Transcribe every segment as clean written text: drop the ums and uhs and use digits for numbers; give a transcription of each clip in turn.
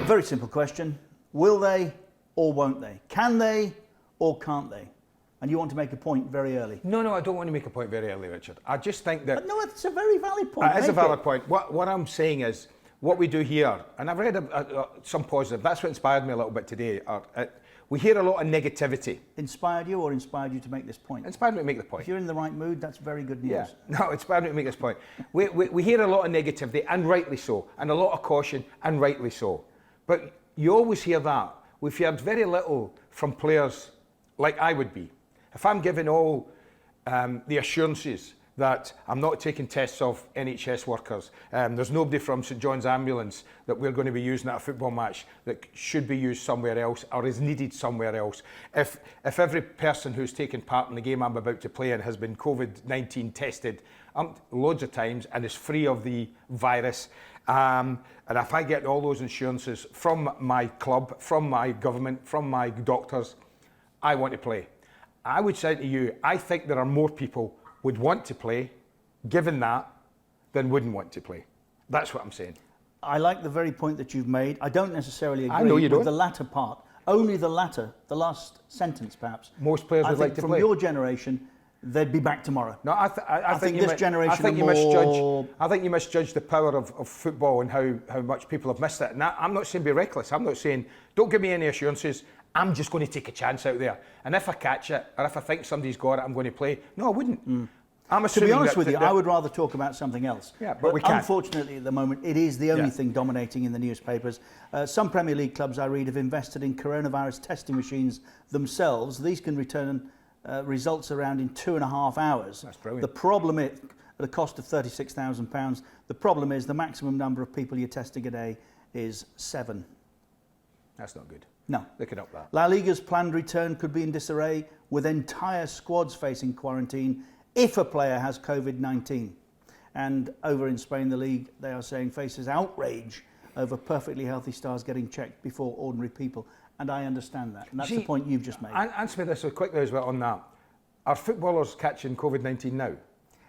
very simple question. Will they or won't they? Can they or can't they? And you want to make a point very early. No, I don't want to make a point very early, Richard. I just think that... But no, it's a very valid point. It is a valid point. What I'm saying is, what we do here, and I've read some positive, that's what inspired me a little bit today. We hear a lot of negativity. Inspired you or inspired you to make this point? Inspired me to make the point. If you're in the right mood, that's very good news. Yeah. No, inspired me to make this point. We hear a lot of negativity, and rightly so, and a lot of caution, and rightly so. But you always hear that. We've heard very little from players like I would be. If I'm giving all the assurances that I'm not taking tests of NHS workers, there's nobody from St John's Ambulance that we're going to be using at a football match that should be used somewhere else or is needed somewhere else. If every person who's taken part in the game I'm about to play in has been COVID-19 tested loads of times and is free of the virus, and if I get all those assurances from my club, from my government, from my doctors, I want to play. I would say to you, I think there are more people would want to play, given that, than wouldn't want to play. That's what I'm saying. I like the very point that you've made. I don't necessarily agree with the latter part. Only the latter, the last sentence perhaps. Most players would like to play. From your generation, they'd be back tomorrow. No, I think this generation I think you misjudge the power of football and how much people have missed it. And I'm not saying be reckless. I'm not saying don't give me any assurances. I'm just going to take a chance out there. And if I catch it, or if I think somebody's got it, I'm going to play. No, I wouldn't. I'm to be honest with you, I would rather talk about something else. Yeah, but we can't. Unfortunately, at the moment, it is the only thing dominating in the newspapers. Some Premier League clubs, I read, have invested in coronavirus testing machines themselves. These can return results around in 2.5 hours. That's brilliant. The problem is, at a cost of £36,000, the problem is the maximum number of people you're testing a day is 7. That's not good. No. Look it up that. La Liga's planned return could be in disarray, with entire squads facing quarantine if a player has COVID-19. And over in Spain, the league, they are saying, faces outrage over perfectly healthy stars getting checked before ordinary people. And I understand that. And that's the point you've just made. Answer me this so quickly as well on that. Are footballers catching COVID-19 now?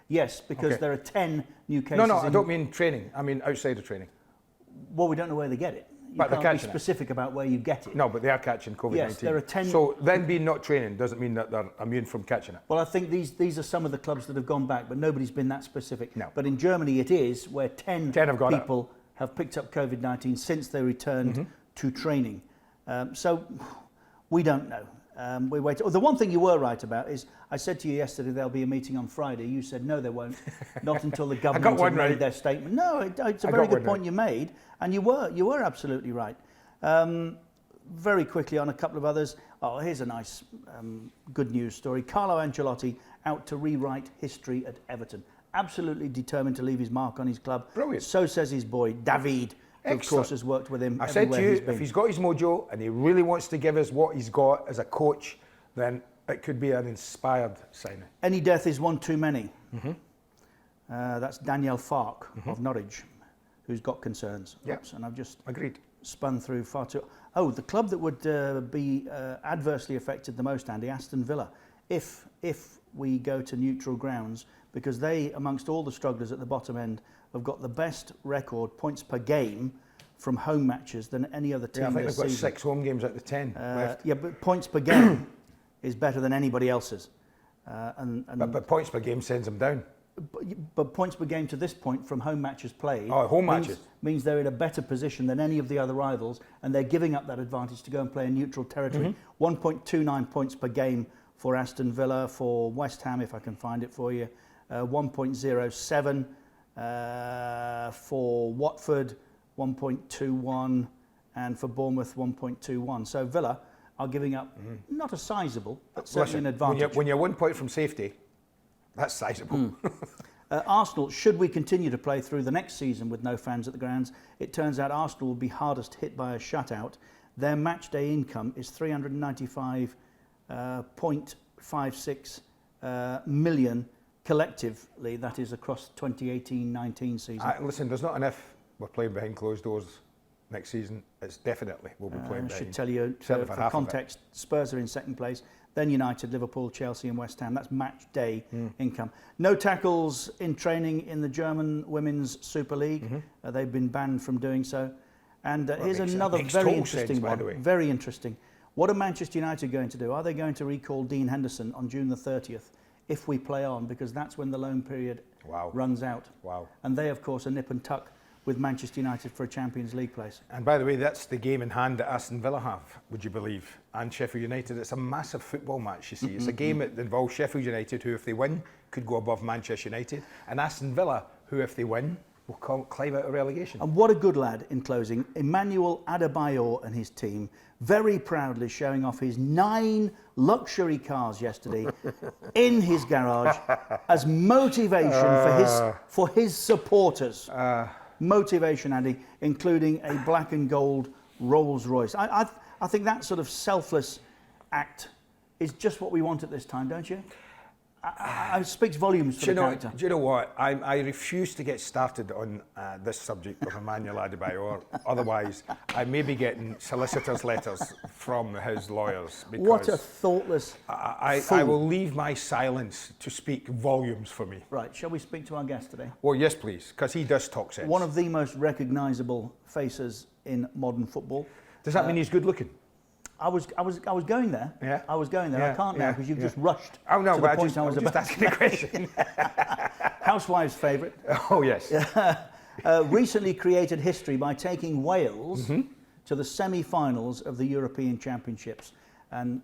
Yes, because there are 10 new cases. No, I don't mean training. I mean outside of training. Well, we don't know where they get it. You can't be specific about where you get it. No, but they are catching COVID-19. Yes, there are 10. So then being not training doesn't mean that they're immune from catching it. Well, I think these are some of the clubs that have gone back, but nobody's been that specific. No. But in Germany it is, where 10 people have picked up COVID-19 since they returned to training. So we don't know. We wait. The one thing you were right about is I said to you yesterday there'll be a meeting on Friday. You said no, there won't. Not until the government have made their statement. No, it's a very good point you made, and you were absolutely right. Very quickly on a couple of others. Oh, here's a nice good news story. Carlo Ancelotti out to rewrite history at Everton. Absolutely determined to leave his mark on his club. Brilliant. So says his boy David. Of course, has worked with him. I said to you, if he's got his mojo and he really wants to give us what he's got as a coach, then it could be an inspired signing. Any death is one too many. That's Daniel Farke of Norwich, who's got concerns. Yes, and I've just agreed. Spun through far too. Oh, the club that would be adversely affected the most, Andy, Aston Villa, if we go to neutral grounds, because they, amongst all the strugglers at the bottom end, have got the best record, points per game, from home matches than any other team. Yeah, I think this they've got season. 6 home games out of the 10 left. Yeah, but points per game is better than anybody else's. But points per game sends them down. But points per game to this point from home matches played means they're in a better position than any of the other rivals, and they're giving up that advantage to go and play in neutral territory. 1.29 points per game for Aston Villa. For West Ham, if I can find it for you, 1.07. For Watford, 1.21, and for Bournemouth, 1.21. So Villa are giving up not a sizable, but certainly an advantage. When you're 1 point from safety, that's sizable. Arsenal, should we continue to play through the next season with no fans at the grounds, it turns out Arsenal will be hardest hit by a shutout. Their match day income is 395.56 million collectively, that is across 2018-19 season. Listen, there's not enough. We're playing behind closed doors next season. It's definitely we'll be playing behind. I should tell you, for context, Spurs are in second place, then United, Liverpool, Chelsea and West Ham. That's match day income. No tackles in training in the German Women's Super League. They've been banned from doing so. And here's another very interesting one. By the way. Very interesting. What are Manchester United going to do? Are they going to recall Dean Henderson on June the 30th if we play on? Because that's when the loan period runs out. Wow. And they, of course, are nip and tuck with Manchester United for a Champions League place. And by the way, that's the game in hand that Aston Villa have, would you believe, and Sheffield United. It's a massive football match, you see. It's a game that involves Sheffield United, who, if they win, could go above Manchester United, and Aston Villa, who, if they win, will climb out of relegation. And what a good lad, in closing, Emmanuel Adebayor and his team, very proudly showing off his 9 luxury cars yesterday in his garage as motivation for his supporters. Motivation, Andy, including a black and gold Rolls Royce. I think that sort of selfless act is just what we want at this time, don't you? It speaks volumes for the character. Do you know what? I refuse to get started on this subject of Emmanuel Adebayor. Otherwise, I may be getting solicitors' letters from his lawyers. What a thoughtless fool. I will leave my silence to speak volumes for me. Right, shall we speak to our guest today? Well, yes, please, because he does talk sense. One of the most recognisable faces in modern football. Does that mean he's good looking? I was going there. Yeah. I was going there. I can't now because you've just rushed. Oh no, to but the point I was just asking a question. Housewife's favourite. Oh yes. Recently created history by taking Wales to the semi-finals of the European Championships, and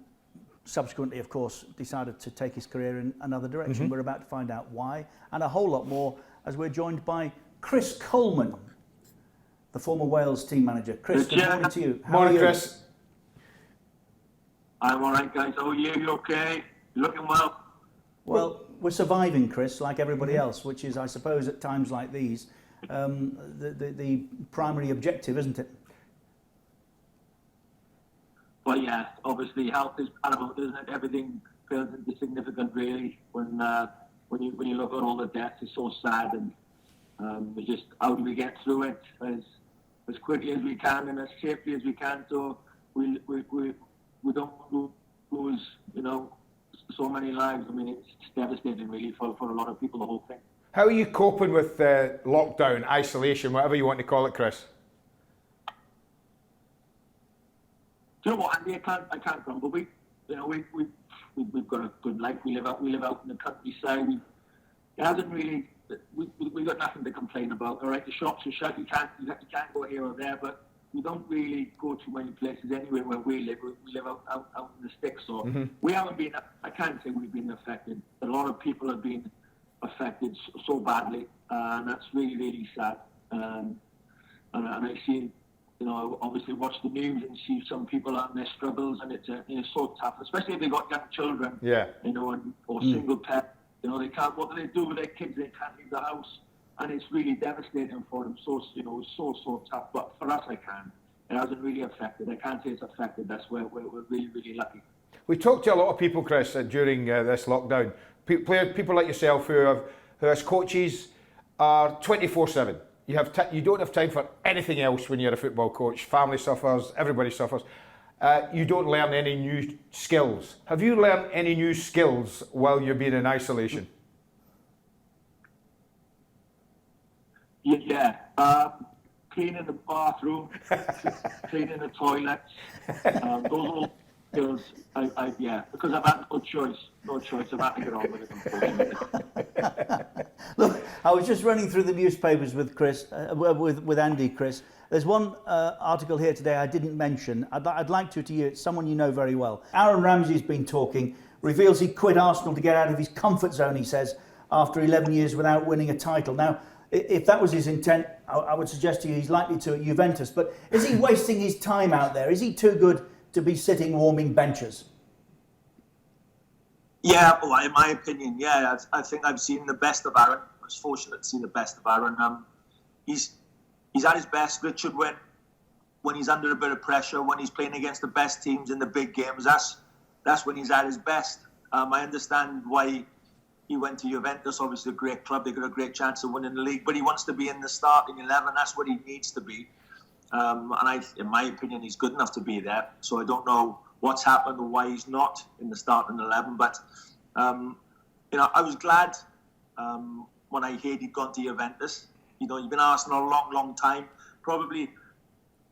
subsequently, of course, decided to take his career in another direction. We're about to find out why, and a whole lot more as we're joined by Chris Coleman, the former Wales team manager. Chris, good morning to you. How are you? Chris. I'm all right, guys. How are you? You okay? You looking well? Well, we're surviving, Chris, like everybody else, which is, I suppose, at times like these, the primary objective, isn't it? Well, yeah. Obviously, health is paramount, isn't it? Everything feels insignificant, really, when you look at all the deaths. It's so sad, and we just how do we get through it as quickly as we can and as safely as we can, so we don't lose, so many lives. I mean, it's devastating, really, for a lot of people, the whole thing. How are you coping with lockdown, isolation, whatever you want to call it, Chris? Do you know what, Andy? I can't grumble. We've got a good life. We live out in the countryside. It hasn't really. We got nothing to complain about. All right, the shops are shut. You can't go here or there, but we don't really go to many places anyway where we live. We live out in the sticks, so we haven't been. I can't say we've been affected. A lot of people have been affected so badly, and that's really, really sad. And I see, obviously watch the news and see some people out in their struggles, and it's so tough, especially if they've got young children. Yeah. Or single parents. They can't. What do they do with their kids? They can't leave the house. And it's really devastating for them. So so tough. But for us, it hasn't really affected. I can't say it's affected. That's where we're really, really lucky. We talked to a lot of people, Chris, during this lockdown. People like yourself who as coaches are 24/7. You don't have time for anything else when you're a football coach. Family suffers. Everybody suffers. You don't learn any new skills. Have you learned any new skills while you've been in isolation? Yeah, cleaning the bathroom, cleaning the toilets, those all skills. Because I've had no choice. I've had to get on with it, unfortunately. Look, I was just running through the newspapers with Chris, with Andy, Chris. There's one article here today I didn't mention. I'd like to you. It's someone you know very well. Aaron Ramsey's been talking, reveals he quit Arsenal to get out of his comfort zone, he says, after 11 years without winning a title. Now, if that was his intent, I would suggest to you he's likely to at Juventus. But is he wasting his time out there? Is he too good to be sitting warming benches? Yeah, well, in my opinion, yeah. I think I've seen the best of Aaron. I was fortunate to see the best of Aaron. He's at his best, Richard, when he's under a bit of pressure, when he's playing against the best teams in the big games. That's when he's at his best. I understand why he went to Juventus, obviously a great club. They got a great chance of winning the league, but he wants to be in the starting 11. That's what he needs to be. In my opinion, he's good enough to be there. So I don't know what's happened or why he's not in the starting 11. But I was glad when I heard he'd gone to Juventus. You've been Arsenal a long, long time. Probably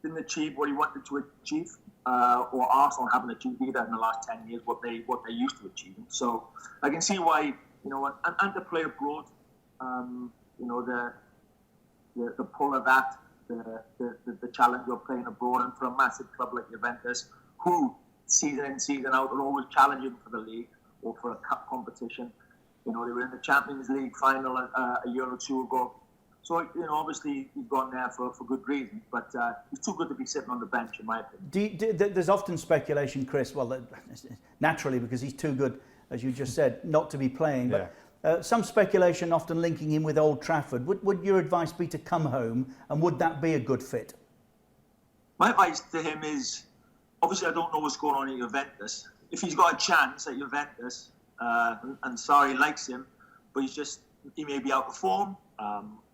didn't achieve what he wanted to achieve, or Arsenal haven't achieved either in the last 10 years what they used to achieve. So I can see why, and to play abroad, the pull of that, the challenge of playing abroad, and for a massive club like Juventus, who season in, season out are always challenging for the league or for a cup competition. They were in the Champions League final a year or two ago. So, obviously he's gone there for good reason, but he's too good to be sitting on the bench, in my opinion. There's often speculation, Chris, well, naturally, because he's too good, as you just said, not to be playing, but some speculation often linking him with Old Trafford. Would your advice be to come home, and would that be a good fit? My advice to him is, obviously I don't know what's going on at Juventus. If he's got a chance at Juventus, and Sarri likes him, but he may be out of form.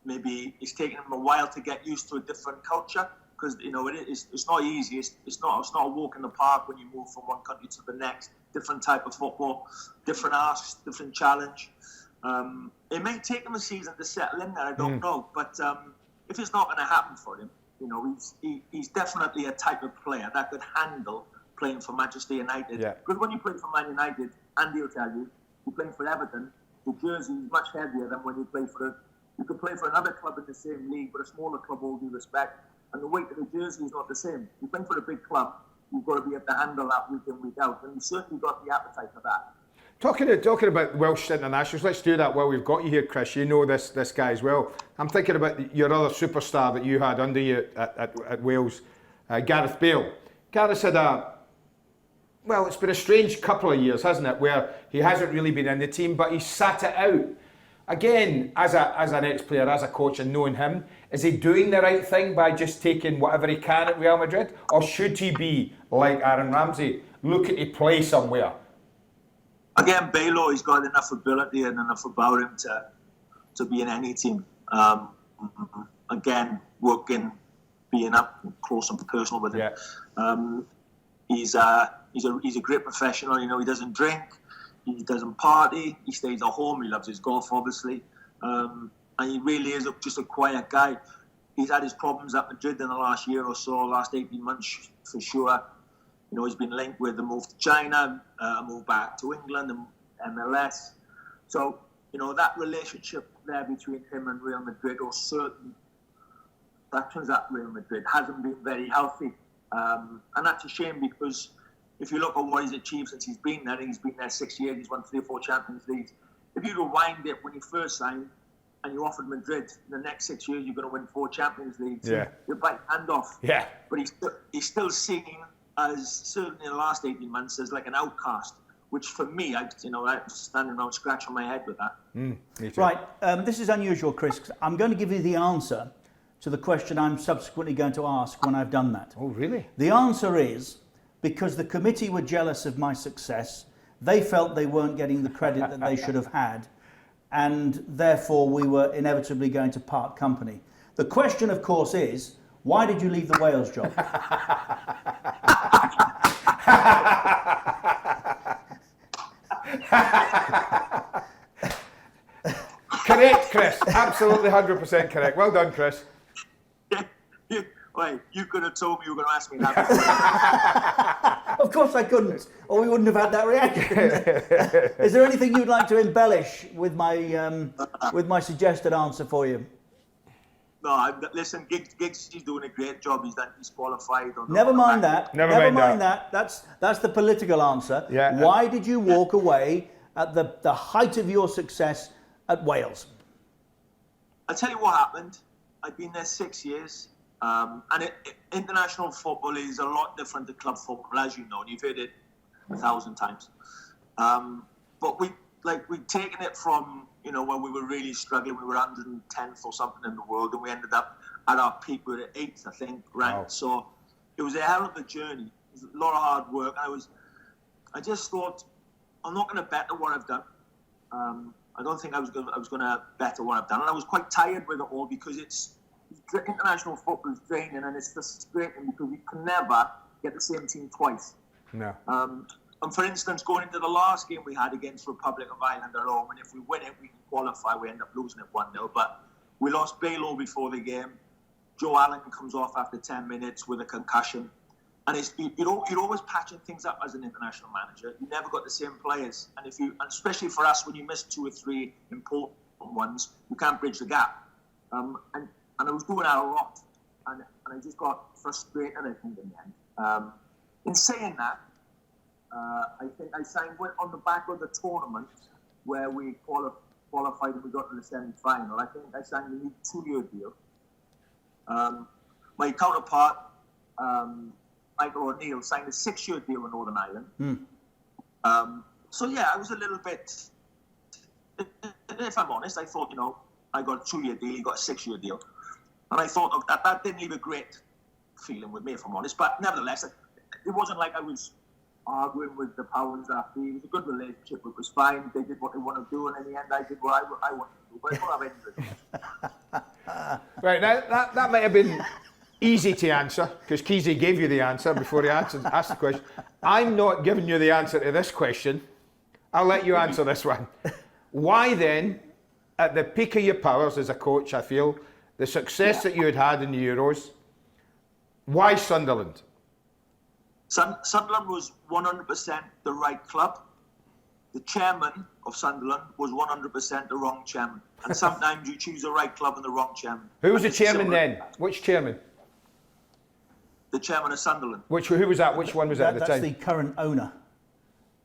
Maybe it's taken him a while to get used to a different culture, because it's not easy. It's not a walk in the park when you move from one country to the next. Different type of football, different asks, different challenge. It may take him a season to settle in there. I don't know, but if it's not going to happen for him, he's definitely a type of player that could handle playing for Manchester United. Yeah. Because when you play for Man United, Andy will tell you, you're playing for Everton, the jersey is much heavier than when you play for you could play for another club in the same league, but a smaller club, all due respect, and the weight of the jersey is not the same. You're playing for a big club, you've got to be able to handle that week in, week out, and you've certainly got the appetite for that. Talking about Welsh internationals, let's do that while we've got you here, Chris. You know this guy as well. I'm thinking about your other superstar that you had under you at Wales, Gareth Bale. Gareth had it's been a strange couple of years, hasn't it, where he hasn't really been in the team, but he sat it out. Again, as an ex-player, as a coach, and knowing him, is he doing the right thing by just taking whatever he can at Real Madrid? Or should he be, like Aaron Ramsey, looking to play somewhere? Again, Bale, he's got enough ability and enough about him to be in any team. Again, working, being up close and personal with him. Yeah. He's a great professional. He doesn't drink. He doesn't party. He stays at home. He loves his golf, obviously. And he really is just a quiet guy. He's had his problems at Madrid in the last year or so, last 18 months for sure. He's been linked with the move to China, move back to England and MLS. So, that relationship there between him and Real Madrid, or certain actions at Real Madrid, hasn't been very healthy. And that's a shame, because if you look at what he's achieved since he's been there 6 years, he's won 3 or 4 Champions Leagues. If you rewind it when he first signed and you offered Madrid, in the next 6 years you're going to win 4 Champions Leagues, you're bite hand off. Yeah. But he's still seen as, certainly in the last 18 months, as like an outcast, which for me, I'm standing around scratching my head with that. Me too. Right, this is unusual, Chris. I'm going to give you the answer to the question I'm subsequently going to ask when I've done that. Oh, really? The answer is, because the committee were jealous of my success, they felt they weren't getting the credit that they should have had, and therefore we were inevitably going to part company. The question, of course, is, why did you leave the Wales job? Correct, Chris. Absolutely 100% correct. Well done, Chris. Wait, you could have told me you were going to ask me that. Of course I couldn't, or we wouldn't have had that reaction. Is there anything you'd like to embellish with my suggested answer for you? No, listen, Giggs is doing a great job. He's qualified. Never mind that. Never mind that. That's the political answer. Yeah. Why did you walk away at the height of your success at Wales? I'll tell you what happened. I've been there 6 years. And international football is a lot different to club football, as you know, and you've heard it 1,000 times. But we'd taken it from, when we were really struggling. We were 110th or something in the world, and we ended up at our peak. We were at 8th, I think, ranked. Wow. So it was a hell of a journey. It was a lot of hard work. I just thought, I'm not going to better what I've done. I don't think I was going to better what I've done, and I was quite tired with it all, because international football is draining, and it's frustrating because you can never get the same team twice. No. And for instance, going into the last game we had against Republic of Ireland at home, and if we win it, we can qualify. We end up losing it 1-0, but we lost Bale before the game. Joe Allen comes off after 10 minutes with a concussion. And you're always patching things up as an international manager. You never got the same players. And especially for us, when you miss 2 or 3 important ones, you can't bridge the gap. And I was doing that a lot. And I just got frustrated, I think, in the end. In saying that, I think I signed on the back of the tournament where we qualified and we got to the semi-final. I think I signed a new 2-year deal. My counterpart, Michael O'Neill, signed a 6-year deal with Northern Ireland. So yeah, I was a little bit, if I'm honest, I thought, I got a 2-year deal, he got a 6-year deal. And I thought that didn't leave a great feeling with me, if I'm honest. But nevertheless, it wasn't like I was arguing with the powers that be. It was a good relationship. It was fine. They did what they wanted to do, and in the end, I did what I wanted to do. But I don't have any. Right, now that might have been easy to answer, because Keezy gave you the answer before he asked the question. I'm not giving you the answer to this question. I'll let you answer this one. Why then, at the peak of your powers as a coach, I feel, the success that you had in the Euros, why Sunderland? Sunderland was 100% the right club. The chairman of Sunderland was 100% the wrong chairman. And sometimes you choose the right club and the wrong chairman. Who was the chairman then? Which chairman? The chairman of Sunderland. Who was that? Which one was that at the time? That's the current owner.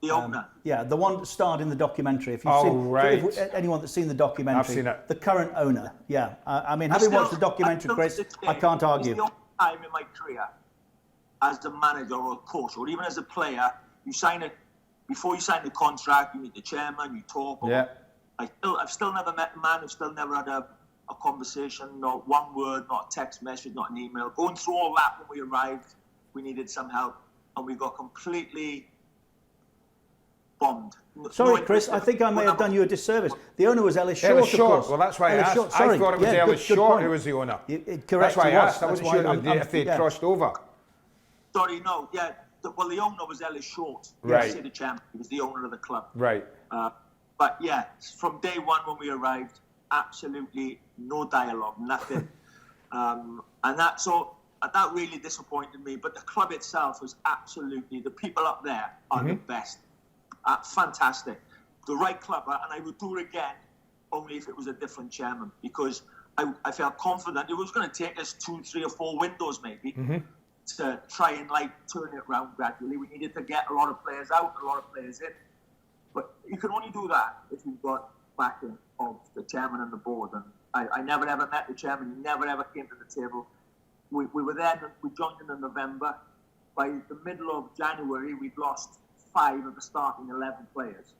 The owner. Yeah, the one that starred in the documentary. If anyone that's seen the documentary, I've seen it. The current owner. Yeah, I mean, having watched the documentary, Chris, I can't argue. It's the only time in my career, as a manager or a coach, or even as a player, before you sign the contract, you meet the chairman, you talk. Yeah. I've still never met a man who's still never had a conversation, not one word, not a text message, not an email. Going through all that when we arrived, we needed some help, and we got completely bombed. Sorry, Chris, I think I may have done you a disservice. The owner was Ellis Short, Ellis Short, of course. well, that's why Ellis I asked. Short. Sorry. I thought it was Ellis Short who was the owner. Correct. That's why I asked. I wasn't sure if they'd crossed over. Sorry, no, yeah. The owner was Ellis Short. Right. The champ. He was the owner of the club. Right. But yeah, from day one when we arrived, absolutely no dialogue, nothing. And that really disappointed me. But the club itself was absolutely, the people up there are the best. Fantastic. The right club, and I would do it again, only if it was a different chairman, because I felt confident it was going to take us 2, 3 or 4 windows maybe to try and turn it around gradually. We needed to get a lot of players out, a lot of players in. But you can only do that if you've got backing of the chairman and the board. And I never ever met the chairman. He never ever came to the table. We were there. We joined in November. By the middle of January, we'd lost 5 of the starting 11 players.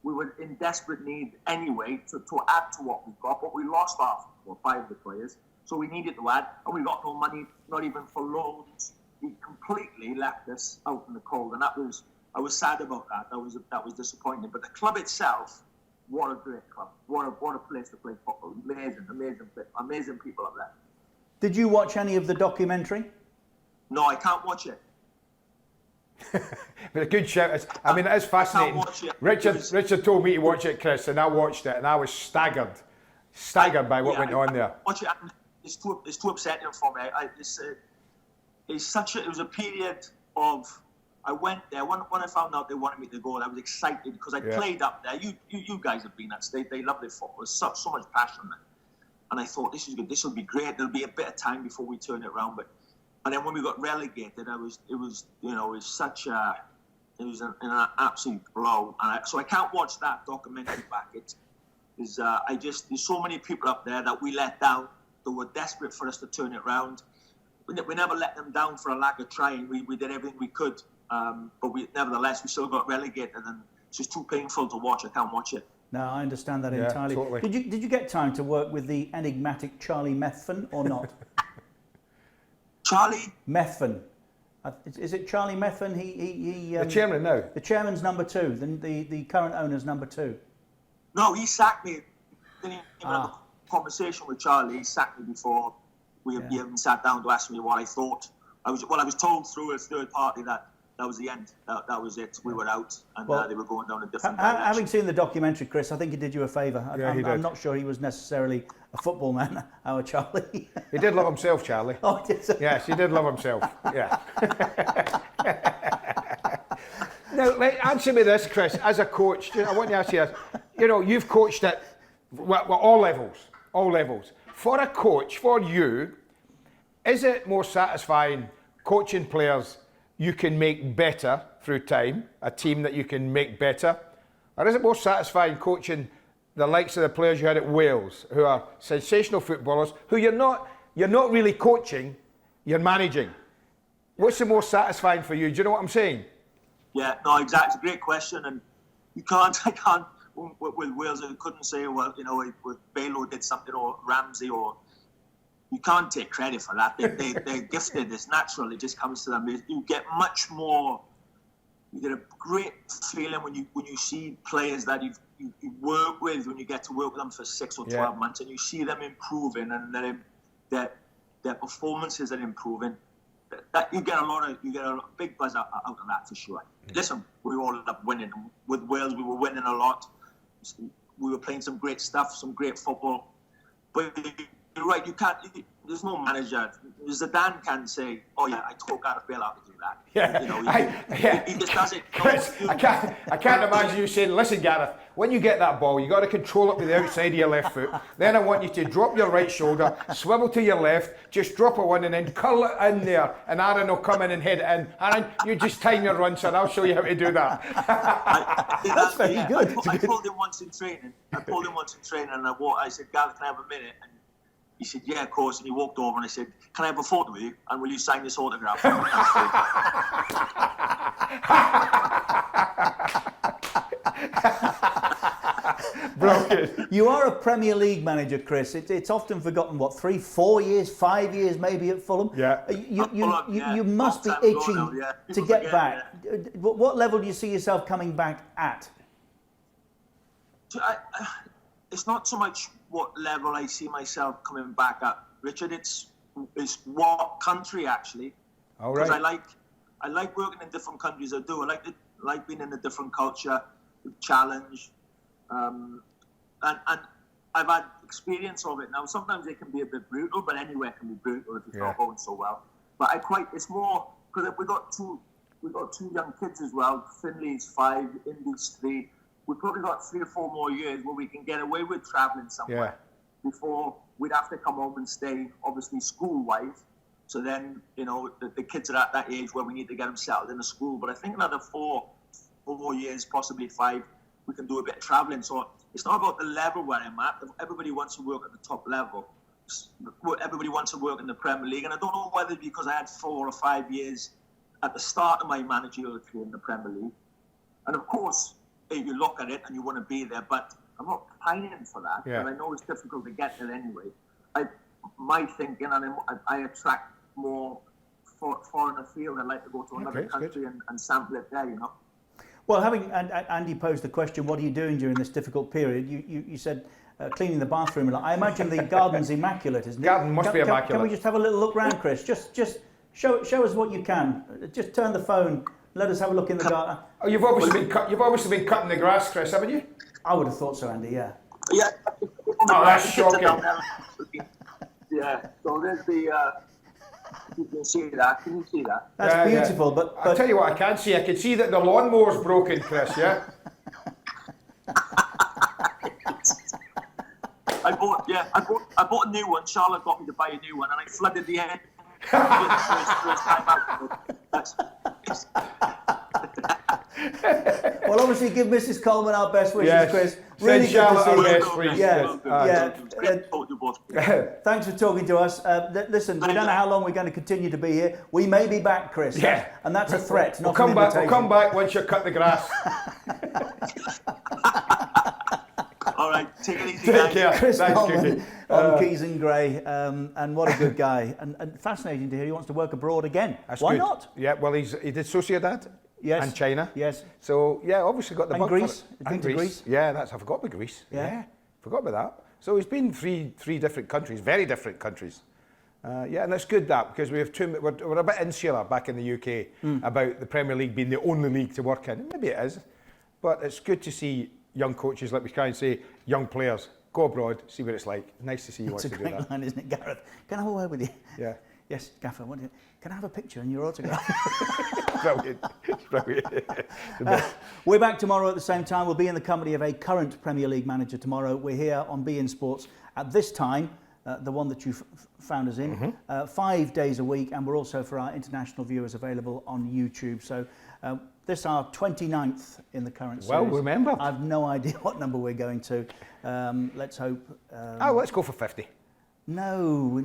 We were in desperate need anyway to add to what we've got, but we lost 5 of the players. So we needed to add, and we got no money, not even for loans. He completely left us out in the cold, and I was sad about that. That was disappointing. But the club itself, what a great club! What a place to play football. Amazing people up there. Did you watch any of the documentary? No, I can't watch it. But a good shout. I mean, it is fascinating. Richard told me to watch it, Chris, and I watched it, and I was staggered by what went on there. Watch it. It's too upsetting for me. It was a period of. I went there when I found out they wanted me to go. I was excited because I played up there. You guys have been at state. They love their football. There's so much passion there. And I thought this is good. This will be great. There'll be a bit of time before we turn it around. And then when we got relegated, it was an absolute blow. So I can't watch that documentary back. There's so many people up there that we let down. That were desperate for us to turn it around. We never let them down for a lack of trying. We did everything we could, but nevertheless we still got relegated, and it's just too painful to watch. I can't watch it. No, I understand that entirely. Totally. Did you get time to work with the enigmatic Charlie Methvin or not? Charlie Methvin. Is it Charlie Methvin? He the chairman now. The chairman's number 2. The current owner's number 2. No, he sacked me. Didn't even have a conversation with Charlie. He sacked me before we even sat down to ask me what I thought. I was told through a third party that that was the end. That was it. We were out, and they were going down a different Having direction. seen the documentary, Chris, I think he did you a favour. Yeah, he did. I'm not sure he was necessarily a football man, our Charlie. He did love himself, Charlie. Oh, he did. Yes, he did love himself. Yeah. Now, answer me this, Chris. As a coach, I want to ask you this. You know, you've coached at all levels. All levels. For a coach, for you, is it more satisfying coaching players you can make better through time, a team that you can make better? Or is it more satisfying coaching the likes of the players you had at Wales, who are sensational footballers, who you're not really coaching, you're managing? What's the more satisfying for you? Do you know what I'm saying? Yeah, no, exactly. It's a great question, and I can't, with Wales, I couldn't say, well, you know, with Bale did something, or Ramsey, or you can't take credit for that. They're gifted. It's natural. It just comes to them. You get much more. You get a great feeling when you see players that you work with, when you get to work with them for 6 or 12 months, and you see them improving, and their performances are improving. That you get a big buzz out of that for sure. Listen, we all ended up winning. With Wales, we were winning a lot. We were playing some great stuff, some great football. But you're right, you can't. There's no manager. Zidane can say, "Oh yeah, I taught Gareth Bale how to do that." Yeah, you know, he just does it. Chris, I can't imagine you saying, "Listen, Gareth, when you get that ball, you got to control it with the outside of your left foot. Then I want you to drop your right shoulder, swivel to your left, just drop a one, and then curl it in there, and Aaron will come in and head it in. Aaron, you just time your run, son. I'll show you how to do that." That's very good. I pulled him once in training. And I said, "Gareth, can I have a minute?" And he said, "Yeah, of course." And he walked over and I said, "Can I have a photo with you? And will you sign this autograph?" Brilliant. You are a Premier League manager, Chris. It's often forgotten. What, 3, 4 years, 5 years, maybe at Fulham. Yeah. You must be itching to get back. Yeah. What level do you see yourself coming back at? It's not so much what level I see myself coming back at, Richard. It's what country actually. All right. Because I like working in different countries. I do. I like being in a different culture, challenge, and I've had experience of it. Now sometimes it can be a bit brutal, but anywhere can be brutal if it's not going so well. But it's more because we got two young kids as well. Finley's 5, Indy's 3. We've probably got 3 or 4 more years where we can get away with travelling somewhere before we'd have to come home and stay, obviously, school-wise. So then, you know, the kids are at that age where we need to get them settled in a school. But I think another 4 more years, possibly 5, we can do a bit of travelling. So it's not about the level where I'm at. Everybody wants to work at the top level. Everybody wants to work in the Premier League. And I don't know whether it's because I had 4 or 5 years at the start of my managerial career in the Premier League. And of course, you look at it and you want to be there, but I'm not pining for that. Yeah. But I know it's difficult to get there anyway. My thinking, and I attract more foreigner field. I'd like to go to another country and sample it there, you know. Well, having Andy posed the question, what are you doing during this difficult period? You said cleaning the bathroom a lot. I imagine the garden's immaculate, isn't it? Garden must be immaculate. Can we just have a little look round, Chris? Just show us what you can. Just turn the phone. Let us have a look in the garden. Oh, you've obviously been cutting the grass, Chris, haven't you? I would have thought so, Andy. Yeah. Yeah. Oh, that's shocking. Yeah. So there's the. You can see that. Can you see that? That's beautiful. Yeah. But I'll tell you what I can see. I can see that the lawnmower's broken, Chris. Yeah. I bought a new one. Charlotte got me to buy a new one, and I flooded the end. First time out. Well, obviously, give Mrs. Coleman our best wishes, Chris. Really good to see you. Thanks for talking to us. Listen, we don't know how long we're going to continue to be here. We may be back, Chris. Yeah. And that's a threat, not an invitation. We'll come back once you cut the grass. All right, take it easy. Take care. Chris Coleman on Keys and Gray, and what a good guy. And fascinating to hear he wants to work abroad again. That's Why good. not? Yeah, well, he did Sociedad. Yes. And China. Yes. So, yeah, obviously got the bug Greece. for it. And Greece. Yeah, I forgot about Greece. Yeah. Forgot about that. So he's been three different countries, very different countries. Yeah, and it's good that, because we have we're a bit insular back in the UK about the Premier League being the only league to work in. Maybe it is, but it's good to see young coaches, like we try and say, young players, go abroad, see what it's like. Nice to see you want to do that. It's a great line, isn't it, Gareth? Can I have a word with you? Yeah. Yes, Gaffer, can I have a picture and your autograph? Brilliant. Brilliant. We're back tomorrow at the same time. We'll be in the company of a current Premier League manager tomorrow. We're here on beIN Sports at this time, the one that you found us in, 5 days a week, and we're also, for our international viewers, available on YouTube. So this is our 29th in the current series. Well remembered. I've no idea what number we're going to. Let's hope. Let's go for 50. No.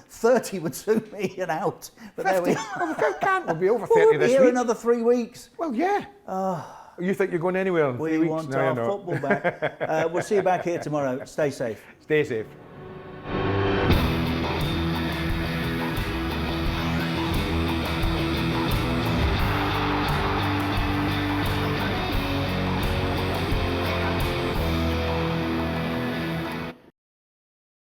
30 would suit me and out. But 50? there we can't. We'll be over 30 we'll be this here week. Another 3 weeks. Well, yeah. You think you're going anywhere in 3 weeks? We want our football back. We'll see you back here tomorrow. Stay safe. Stay safe.